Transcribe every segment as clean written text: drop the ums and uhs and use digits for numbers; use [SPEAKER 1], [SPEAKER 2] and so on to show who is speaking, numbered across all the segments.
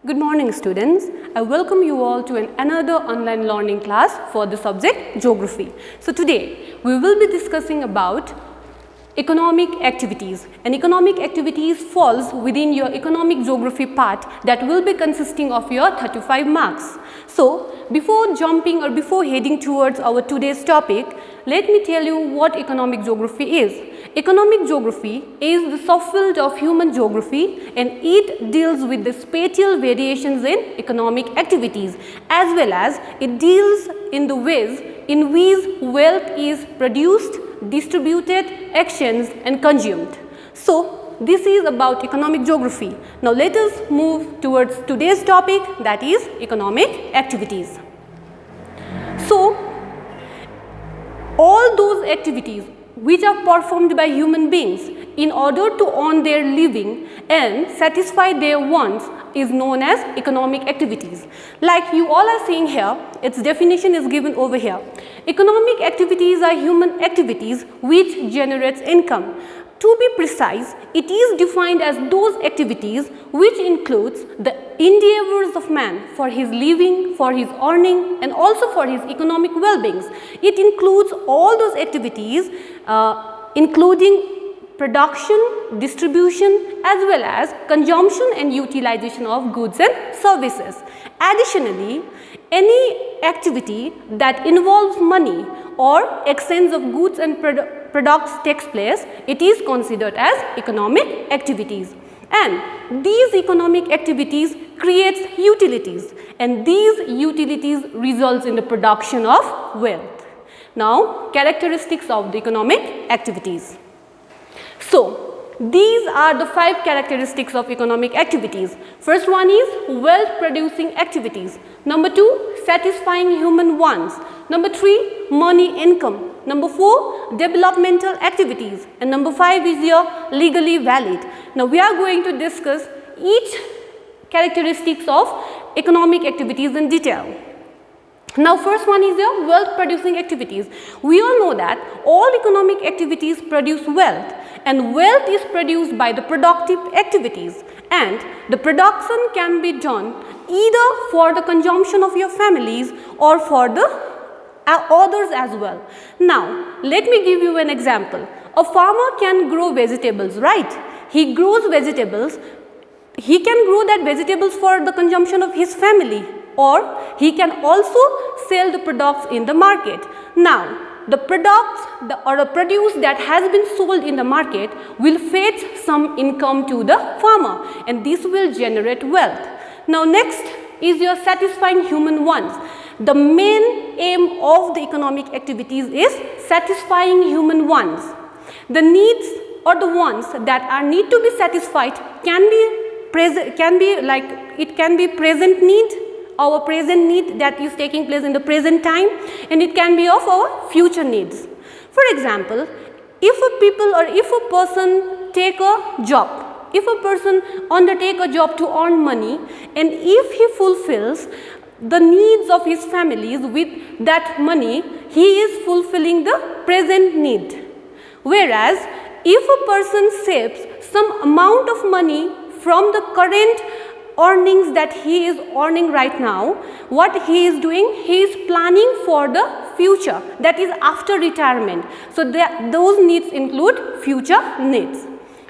[SPEAKER 1] Good morning students. I welcome you all to another online learning class for the subject geography. So today we will be discussing about economic activities, and economic activities falls within your economic geography part that will be consisting of your 35 marks. So before jumping or before heading towards our today's topic, let me tell you what economic geography is. Economic geography is the subfield of human geography, and it deals with the spatial variations in economic activities, as well as it deals in the ways in which wealth is produced, distributed, exchanged and consumed. So this is about economic geography. Now let us move towards today's topic, that is economic activities. So all those activities which are performed by human beings in order to earn their living and satisfy their wants is known as economic activities. Like you all are seeing here, its definition is given over here. Economic activities are human activities which generates income. To be precise, it is defined as those activities which includes the endeavors of man for his living, for his earning and also for his economic well-being. It includes all those activities including production, distribution as well as consumption and utilization of goods and services. Additionally, any activity that involves money or exchange of goods and products takes place, it is considered as economic activities. And these economic activities creates utilities, and these utilities results in the production of wealth. Now, characteristics of the economic activities. So these are the 5 characteristics of economic activities. First one is wealth producing activities. Number 2, satisfying human wants. Number 3, money income. Number 4, developmental activities. And number 5 is your legally valid. Now we are going to discuss each characteristics of economic activities in detail. Now first one is your wealth producing activities. We all know that all economic activities produce wealth, and wealth is produced by the productive activities, and the production can be done either for the consumption of your families or for the others as well. Now let me give you an example. A farmer can grow vegetables, right? He grows vegetables. He can grow that vegetables for the consumption of his family, or he can also sell the products in the market. Now the products or the produce that has been sold in the market will fetch some income to the farmer, and this will generate wealth. Now next is your satisfying human wants. The main aim of the economic activities is satisfying human wants. The needs or the wants that are need to be satisfied can be present need, our present need that is taking place in the present time, and it can be of our future needs. For example, if a person take a job, if a person undertake a job to earn money, and if he fulfills the needs of his families with that money, he is fulfilling the present need. Whereas if a person saves some amount of money from the current earnings that he is earning right now, what he is doing, he is planning for the future, that is after retirement. So those needs include future needs.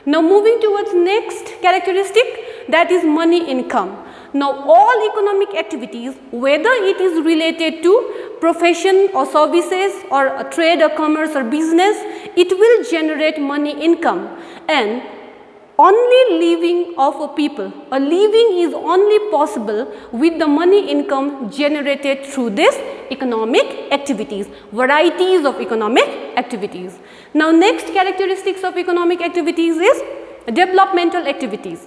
[SPEAKER 1] Now moving towards next characteristic, that is money income. Now all economic activities, whether it is related to profession or services or a trade or commerce or business, it will generate money income. And only living of a people, a living is only possible with the money income generated through this economic activities, varieties of economic activities. Now next characteristics of economic activities is developmental activities.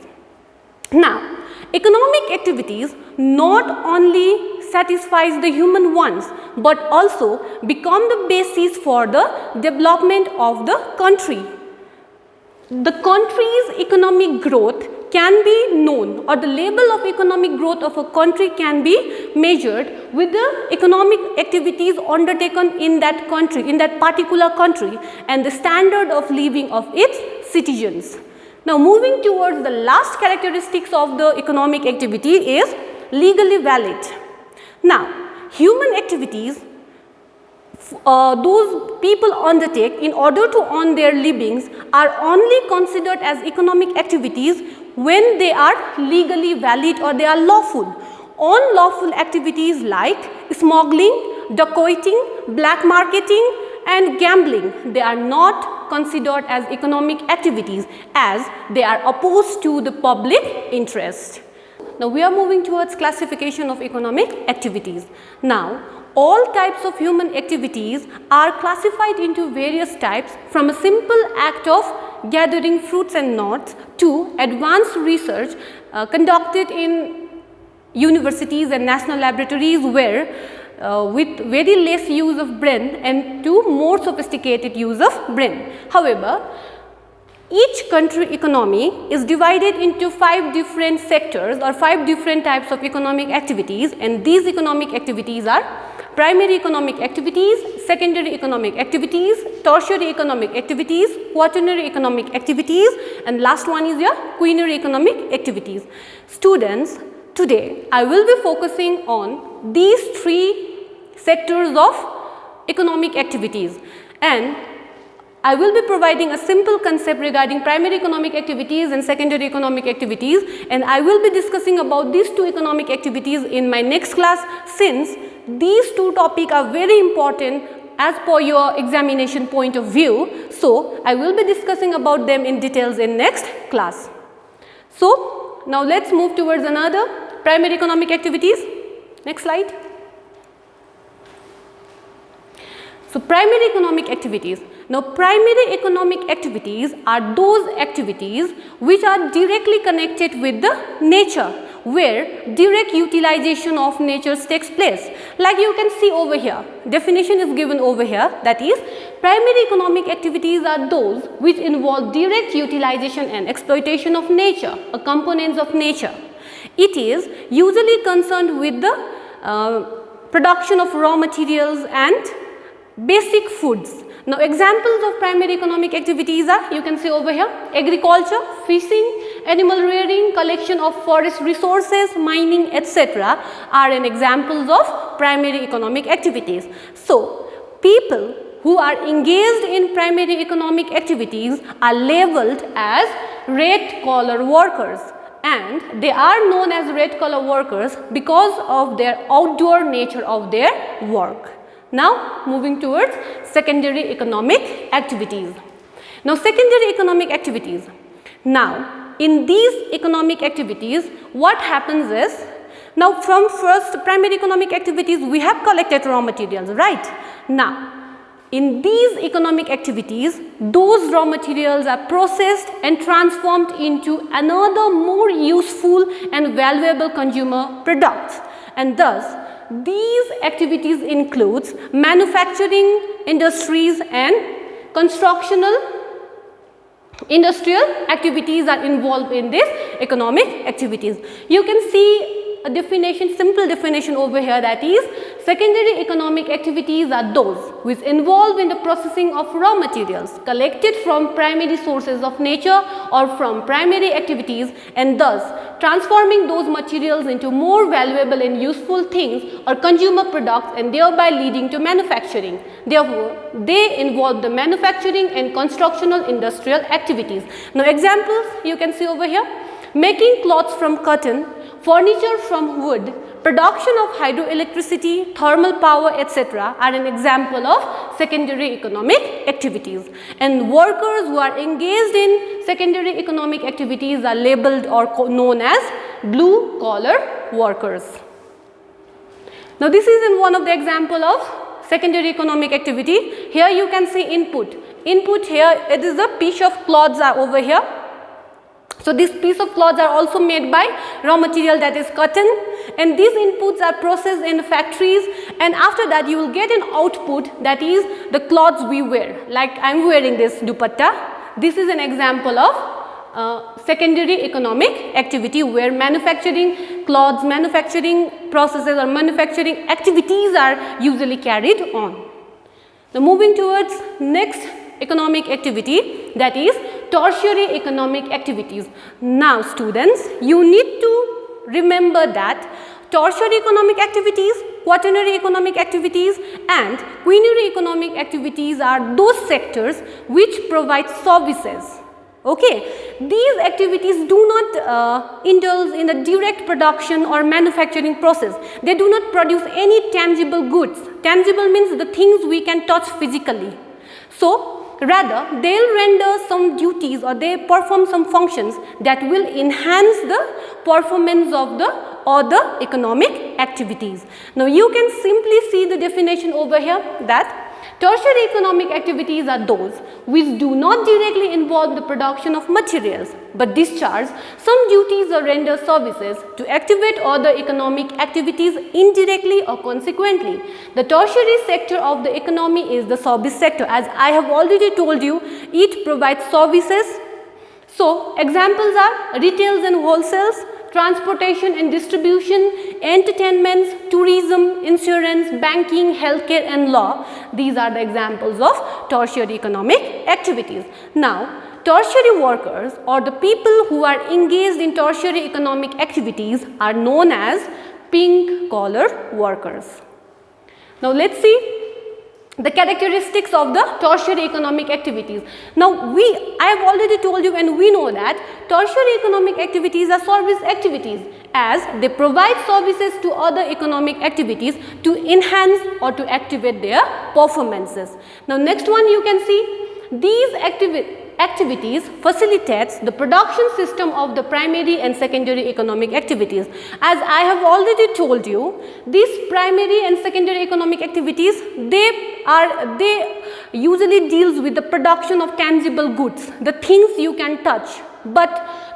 [SPEAKER 1] Now economic activities not only satisfies the human wants but also become the basis for the development of the country. The country's economic growth can be known, or the level of economic growth of a country can be measured with the economic activities undertaken in that country, in that particular country, and the standard of living of its citizens. Now moving towards the last characteristics of the economic activity is legally valid. Now human activities those people undertake in order to earn their livings are only considered as economic activities when they are legally valid or they are lawful. Unlawful activities like smuggling, dacoiting, black marketing and gambling, they are not considered as economic activities as they are opposed to the public interest. Now we are moving towards classification of economic activities. Now all types of human activities are classified into various types, from a simple act of gathering fruits and nuts to advanced research conducted in universities and national laboratories where with very less use of brain and to more sophisticated use of brain. However, each country economy is divided into 5 different sectors or 5 different types of economic activities, and these economic activities are primary economic activities, secondary economic activities, tertiary economic activities, quaternary economic activities, and last one is your quinary economic activities. Students, today I will be focusing on these 3 sectors of economic activities, and I will be providing a simple concept regarding primary economic activities and secondary economic activities, and I will be discussing about these 2 economic activities in my next class, since these 2 topics are very important as per your examination point of view. So I will be discussing about them in details in next class. So now let's move towards another primary economic activities. Next slide. So primary economic activities. Now primary economic activities are those activities which are directly connected with the nature, where direct utilization of nature takes place. Like you can see over here, definition is given over here, that is primary economic activities are those which involve direct utilization and exploitation of nature or components of nature. It is usually concerned with the production of raw materials and basic foods. Now examples of primary economic activities are, you can see over here, agriculture, fishing, animal rearing, collection of forest resources, mining, etc. are an examples of primary economic activities. So people who are engaged in primary economic activities are labeled as red collar workers, and they are known as red collar workers because of their outdoor nature of their work. Now moving towards secondary economic activities. Now secondary economic activities. Now in these economic activities, what happens is, now from first primary economic activities we have collected raw materials, right? Now in these economic activities, those raw materials are processed and transformed into another more useful and valuable consumer products, and thus these activities includes manufacturing industries and constructional industrial activities are involved in this economic activities. You can see a definition, simple definition over here, that is secondary economic activities are those which involve in the processing of raw materials collected from primary sources of nature or from primary activities, and thus transforming those materials into more valuable and useful things or consumer products, and thereby leading to manufacturing. Therefore, they involve the manufacturing and constructional industrial activities. Now examples you can see over here: making cloths from cotton, furniture from wood, production of hydroelectricity, thermal power, etc. are an example of secondary economic activities, and workers who are engaged in secondary economic activities are labeled or known as blue collar workers. Now this is in one of the example of secondary economic activity. Here you can see input. Input here, it is a piece of cloths are over here. So this piece of cloths are also made by raw material, that is cotton, and these inputs are processed in factories, and after that you will get an output, that is the clothes we wear. Like I am wearing this dupatta. This is an example of secondary economic activity where manufacturing clothes, manufacturing processes or manufacturing activities are usually carried on. Now moving towards next economic activity, that is tertiary economic activities. Now students, you need to remember that tertiary economic activities, quaternary economic activities and quinary economic activities are those sectors which provide services. Okay, these activities do not indulge in the direct production or manufacturing process. They do not produce any tangible goods. Tangible means the things we can touch physically. So, rather they will render some duties or they perform some functions that will enhance the performance of the other economic activities. Now, you can simply see the definition over here that tertiary economic activities are those which do not directly involve the production of materials but discharge some duties or render services to activate other economic activities indirectly or consequently. The tertiary sector of the economy is the service sector. As I have already told you, it provides services. So, examples are retails and wholesales, transportation and distribution, entertainments, tourism, insurance, banking, healthcare and law. These are the examples of tertiary economic activities. Now, tertiary workers or the people who are engaged in tertiary economic activities are known as pink collar workers. Now, let's see the characteristics of the tertiary economic activities. Now, I have already told you and we know that tertiary economic activities are service activities as they provide services to other economic activities to enhance or to activate their performances. Now, next one you can see these activities facilitates the production system of the primary and secondary economic activities. As I have already told you, these primary and secondary economic activities, they usually deals with the production of tangible goods, the things you can touch. But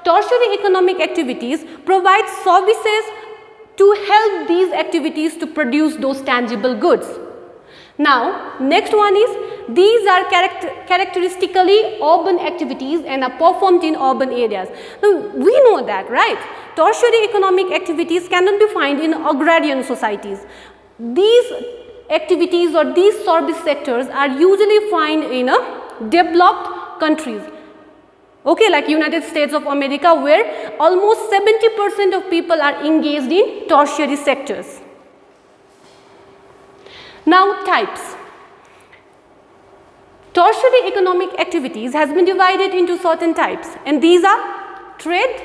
[SPEAKER 1] tertiary economic activities provide services to help these activities to produce those tangible goods. Now, next one is these are characteristically urban activities and are performed in urban areas. Now, we know that, right? Tertiary economic activities cannot be found in agrarian societies. These activities or these service sectors are usually found in developed countries. Okay, like United States of America, where almost 70% of people are engaged in tertiary sectors. Now, types. Tertiary economic activities has been divided into certain types, and these are trade,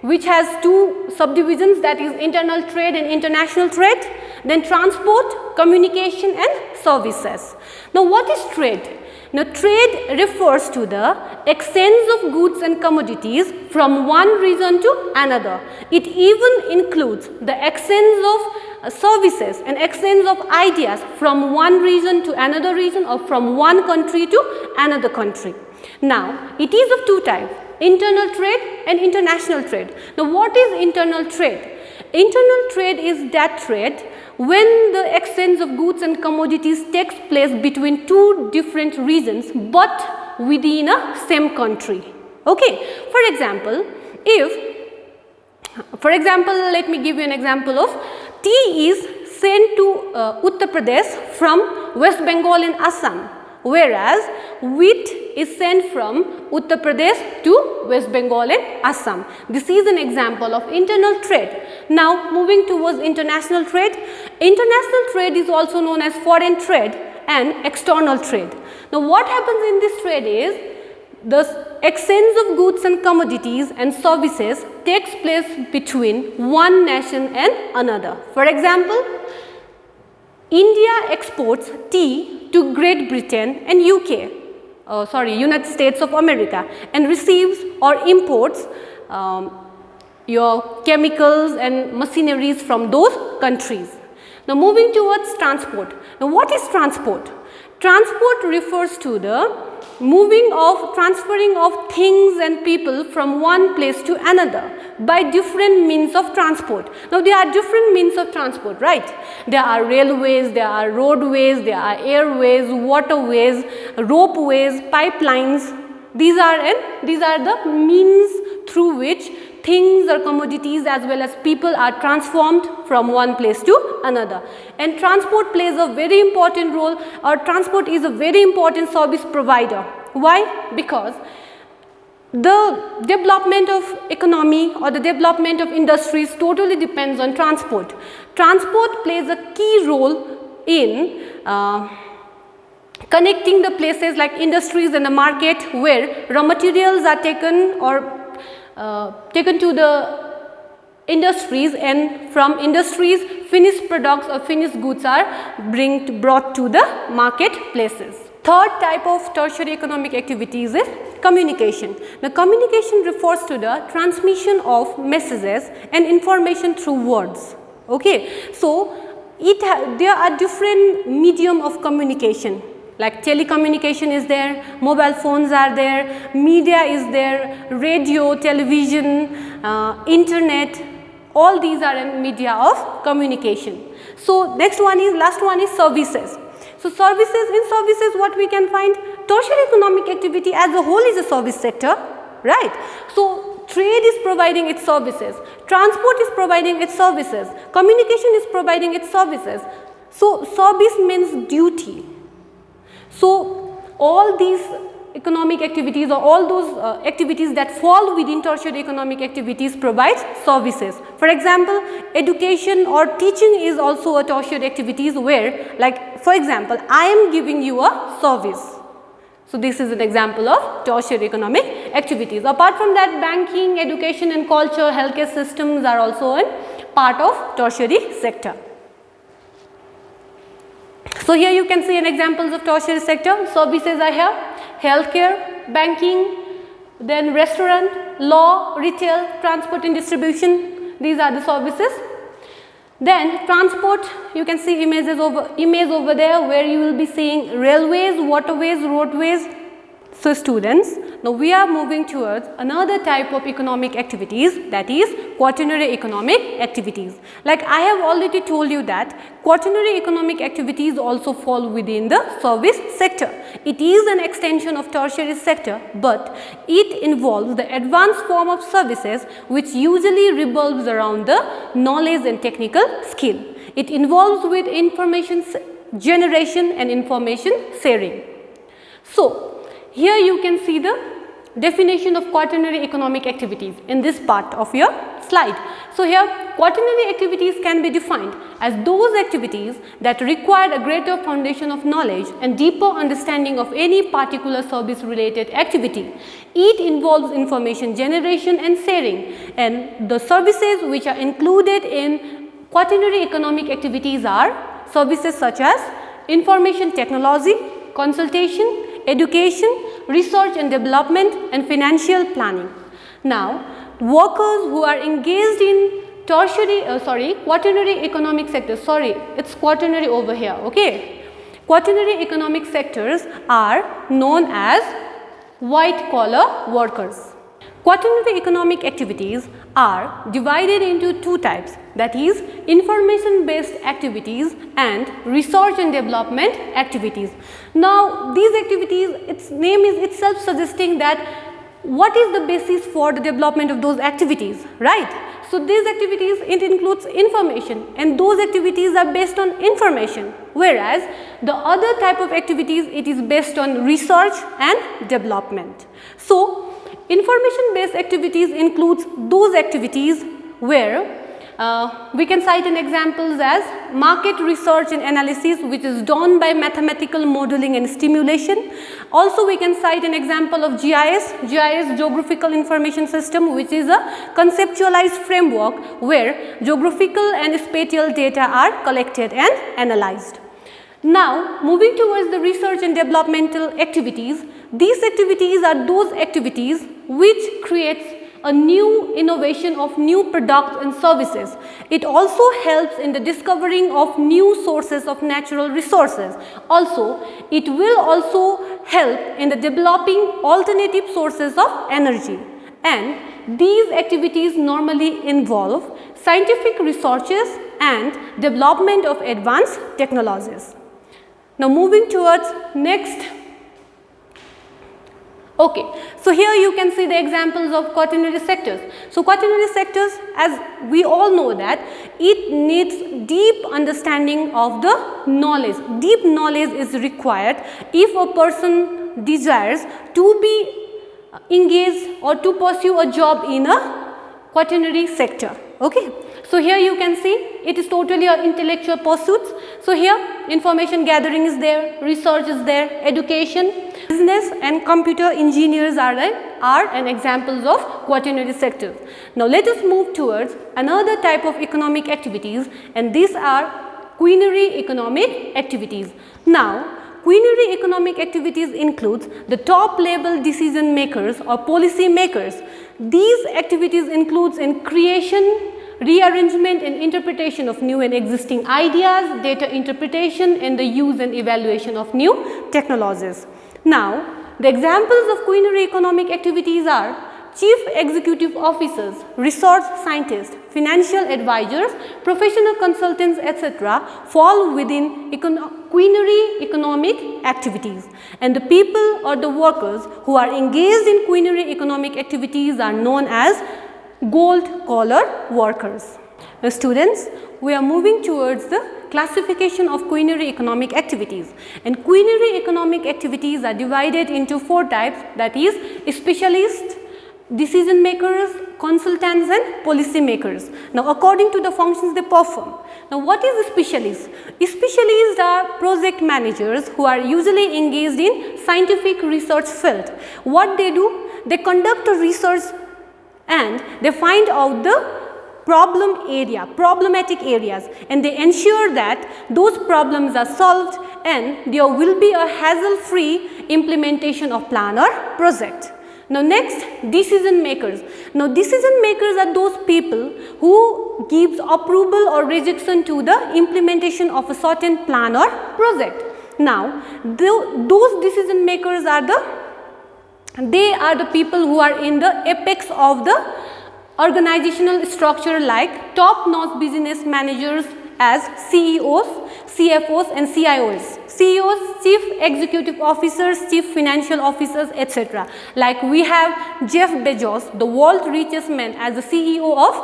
[SPEAKER 1] which has two subdivisions, that is internal trade and international trade, then transport, communication and services. Now, what is trade? Now, trade refers to the exchange of goods and commodities from one region to another. It even includes the exchange of services and exchange of ideas from one region to another region or from one country to another country. Now, it is of two types, internal trade and international trade. Now, what is internal trade? Internal trade is that trade when the exchange of goods and commodities takes place between two different regions but within a same country. Okay. For example, let me give you an example of tea is sent to Uttar Pradesh from West Bengal and Assam, whereas wheat is sent from Uttar Pradesh to West Bengal and Assam. This is an example of internal trade. Now, moving towards international trade. International trade is also known as foreign trade and external trade. Now, what happens in this trade is the exchange of goods and commodities and services takes place between one nation and another. For example, India exports tea to Great Britain and United States of America, and receives or imports your chemicals and machineries from those countries. Now, moving towards transport. Now, what is transport? Transport refers to the transferring of things and people from one place to another by different means of transport. Now, there are different means of transport, right? There are railways, there are roadways, there are airways, waterways, ropeways, pipelines. These are the means through which things or commodities as well as people are transformed from one place to another. And transport plays a very important role, or transport is a very important service provider. Why? Because the development of economy or the development of industries totally depends on transport. Transport plays a key role in connecting the places like industries and the market where raw materials are taken or taken to the industries, and from industries finished products or finished goods are brought to the marketplaces. Third type of tertiary economic activities is communication. Now, communication refers to the transmission of messages and information through words. Okay. So, there are different medium of communication, like telecommunication is there, mobile phones are there, media is there, radio, television, internet, all these are in media of communication. So, last one is services. So, in services what we can find? Tertiary economic activity as a whole is a service sector, right. So, trade is providing its services, transport is providing its services, communication is providing its services. So, service means duty. So, all these economic activities or all those activities that fall within tertiary economic activities provide services. For example, education or teaching is also a tertiary activities where, like for example, I am giving you a service. So, this is an example of tertiary economic activities. Apart from that, banking, education and culture, healthcare systems are also a part of tertiary sector. So, here you can see an examples of tertiary sector. Services are here, healthcare, banking, then restaurant, law, retail, transport and distribution, these are the services. Then transport, you can see image over there where you will be seeing railways, waterways, roadways. So, students, now we are moving towards another type of economic activities, that is quaternary economic activities. Like I have already told you that quaternary economic activities also fall within the service sector. It is an extension of tertiary sector, but it involves the advanced form of services which usually revolves around the knowledge and technical skill. It involves with information generation and information sharing. So, here you can see the definition of quaternary economic activities in this part of your slide. So, here quaternary activities can be defined as those activities that require a greater foundation of knowledge and deeper understanding of any particular service related activity. It involves information generation and sharing, and the services which are included in quaternary economic activities are services such as information technology, consultation, education, research and development and financial planning. Now, workers who are engaged in quaternary economic sectors, it's quaternary over here, okay. Quaternary economic sectors are known as white collar workers. Quaternary economic activities are divided into two types, that is information based activities and research and development activities. Now, these activities, its name is itself suggesting that what is the basis for the development of those activities, right. So, these activities, it includes information, and those activities are based on information, whereas the other type of activities, it is based on research and development. So, information based activities includes those activities where we can cite an examples as market research and analysis, which is done by mathematical modeling and stimulation. Also, we can cite an example of GIS, Geographical Information System, which is a conceptualized framework where geographical and spatial data are collected and analyzed. Now, moving towards the research and developmental activities, these activities are those activities which creates a new innovation of new products and services. It also helps in the discovering of new sources of natural resources. Also, it will also help in the developing alternative sources of energy. And these activities normally involve scientific researches and development of advanced technologies. Now, moving towards next. Okay, so here you can see the examples of quaternary sectors. So, quaternary sectors, as we all know that it needs deep understanding of the knowledge. Deep knowledge is required if a person desires to be engage or to pursue a job in a quaternary sector. Okay. So here you can see it is totally an intellectual pursuits. So here information gathering is there, research is there, education, business and computer engineers are an examples of quaternary sectors. Now let us move towards another type of economic activities, and these are quinary economic activities. Now quinary economic activities includes the top level decision makers or policy makers. These activities includes in creation, rearrangement and interpretation of new and existing ideas, data interpretation and the use and evaluation of new technologies. Now, the examples of quinary economic activities are chief executive officers, research scientists, financial advisors, professional consultants, etc. fall within quinary economic activities, and the people or the workers who are engaged in quinary economic activities are known as gold collar workers. Now students, we are moving towards the classification of quinary economic activities, and quinary economic activities are divided into 4 types, that is specialists, decision makers, consultants and policy makers. Now according to the functions they perform. Now what is a specialist? Specialists are project managers who are usually engaged in scientific research field. What they do? They conduct a research and they find out the problematic areas, and they ensure that those problems are solved and there will be a hassle-free implementation of plan or project. Now next, decision makers. Now decision makers are those people who gives approval or rejection to the implementation of a certain plan or project. Now those decision makers are the people who are in the apex of the organizational structure, like top-notch business managers as CEOs, CFOs and CIOs. CEOs, Chief Executive Officers, Chief Financial Officers, etc. Like we have Jeff Bezos, the world's richest man, as the CEO of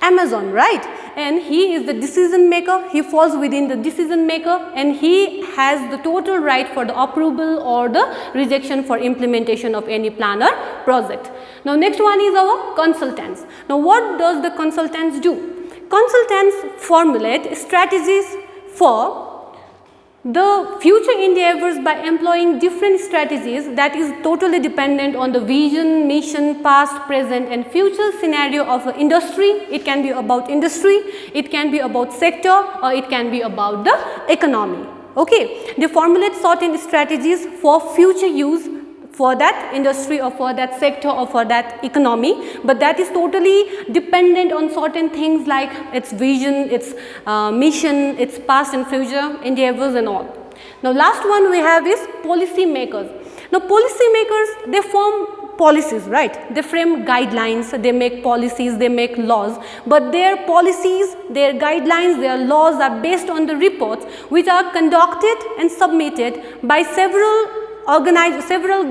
[SPEAKER 1] Amazon, right? And he is the decision maker, he falls within the decision maker, and he has the total right for the approval or the rejection for implementation of any plan or project. Now next one is our consultants. Now what does the consultants do? Consultants formulate strategies for the future endeavors by employing different strategies that is totally dependent on the vision, mission, past, present and future scenario of an industry. It can be about industry, it can be about sector, or it can be about the economy. Okay, they formulate certain strategies for future use for that industry or for that sector or for that economy, but that is totally dependent on certain things like its vision, its mission, its past and future endeavors and all. Now last one we have is policy makers. Now policy makers, they form policies, right? They frame guidelines, they make policies, they make laws, but their policies, their guidelines, their laws are based on the reports which are conducted and submitted by several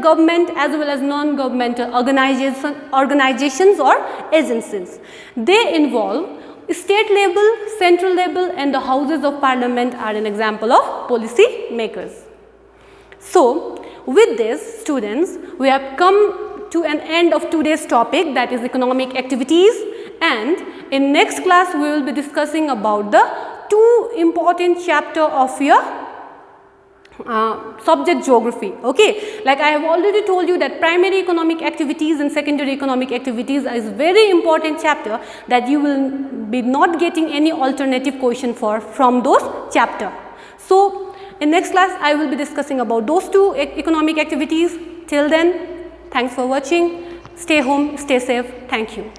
[SPEAKER 1] government as well as non-governmental organizations or agencies. They involve state level, central level and the houses of parliament are an example of policy makers. So with this, students, we have come to an end of today's topic, that is economic activities, and in next class we will be discussing about the 2 important chapter of your subject geography. Okay, like I have already told you that primary economic activities and secondary economic activities is very important chapter that you will be not getting any alternative question from those chapter. So in next class I will be discussing about those 2 economic activities. Till then, thanks for watching. Stay home, stay safe. Thank you.